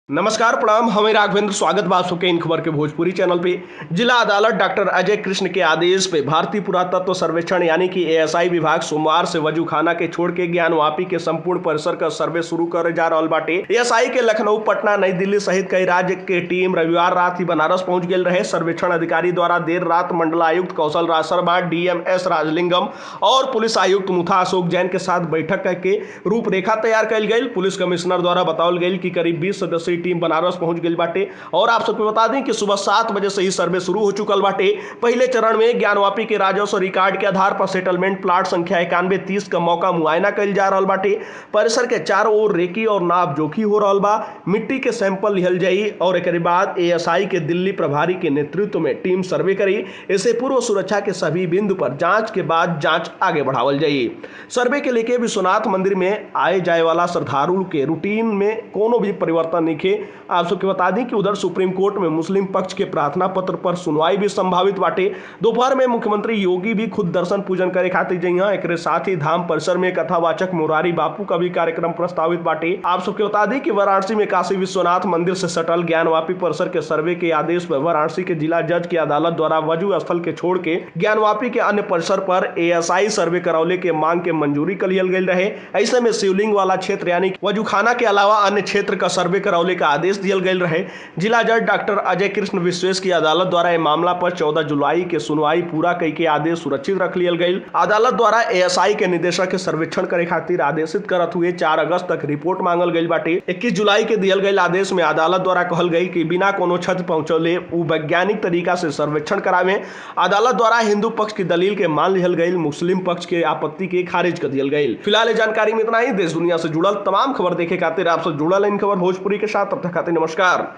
नमस्कार प्रणाम। हमें राघवेंद्र स्वागत बा आपके इन खबर के भोजपुरी चैनल पे। जिला अदालत डॉक्टर अजय कृष्ण के आदेश पे भारतीय पुरातत्व सर्वेक्षण यानी कि एएसआई विभाग सोमवार से वजूखाना के छोड़ के ज्ञानवापी के संपूर्ण परिसर का सर्वे शुरू करे जा रहा बाटे। एएसआई के लखनऊ, पटना, नई दिल्ली सहित कई राज्य के टीम रविवार रात ही बनारस पहुंच गए रहे। सर्वेक्षण अधिकारी द्वारा देर रात मंडलायुक्त कौशल राज शर्मा, डीएम.एस. राजलिंगम और पुलिस आयुक्त मुथा अशोक जैन के साथ बैठक करके रूपरेखा तैयार कल गई। पुलिस कमिश्नर द्वारा बताओल गई कि करीब 20 सदस्यीय टीम बनारस पहुंच गई बाटे और आप सबको बता दें कि सुबह 7 बजे से ही सर्वे शुरू हो चुकल बाटे। पहले चरण में ज्ञानवापी के राजस्व रिकॉर्ड के आधार पर सेटलमेंट प्लाट संख्या 9130 का मौका मुआयना कल जा रहा बाटे। परिसर के चारों ओर रेकी और नाप जोखी हो रहा बा। मिट्टी के सैंपल लिहल जाई और एक बाद एएसआई के दिल्ली प्रभारी के नेतृत्व में टीम सर्वे करी। इससे पूर्व सुरक्षा के सभी बिंदु पर जांच के बाद जांच आगे बढ़ावल जाई। सर्वे के लेके विश्वनाथ मंदिर में आए जाए वाला श्रद्धालु के रूटीन में कोनो भी परिवर्तन नहीं खे। आप सबके बता दें कि उधर सुप्रीम कोर्ट में मुस्लिम पक्ष के प्रार्थना पत्र पर सुनवाई भी संभावित बाटे। दोपहर में मुख्यमंत्री योगी भी खुद दर्शन पूजन करे खातिर जइहा। एक साथ ही धाम परिसर में कथावाचक मुरारी बापू का भी कार्यक्रम प्रस्तावित बाटे। आप सबके बता दें कि वाराणसी में काशी विश्वनाथ मंदिर से सटल ज्ञानवापी परिसर के सर्वे के आदेश पर वाराणसी के जिला जज की अदालत द्वारा वजू स्थल के छोड़ के ज्ञानवापी के अन्य परिसर पर एएसआई सर्वे करौले के मांग के मंजूरी कर लियल गई रहे। ऐसे में शिवलिंग वाला क्षेत्र यानी वजूखाना के अलावा अन्य क्षेत्र का सर्वे करौले का आदेश दियल गई रहे। जिला जज डॉक्टर अजय कृष्ण विश्वेश की अदालत द्वारा यह मामला पर 14 जुलाई के सुनवाई पूरा कई के आदेश सुरक्षित रख लियल गई। अदालत द्वारा एएसआई के निदेशक के सर्वेक्षण करे खातिर आदेशित करत हुए 4 अगस्त तक रिपोर्ट मांगल गई बाटे। 21 जुलाई के दियल गई आदेश में अदालत द्वारा कहल गई कि बिना कोनो क्षति पहुंचौले वैज्ञानिक तरीका से सर्वेक्षण करावे। अदालत द्वारा हिंदू पक्ष की दलील के मान लिहल गई, मुस्लिम पक्ष के आपत्ति के खारिज कर दियल गई। फिलहाल जानकारी में इतना ही। देश दुनिया से जुड़ल तमाम खबर देखे खातिर आप सब जुड़ल इन खबर भोजपुरी के साथ। तब तक खातिर नमस्कार।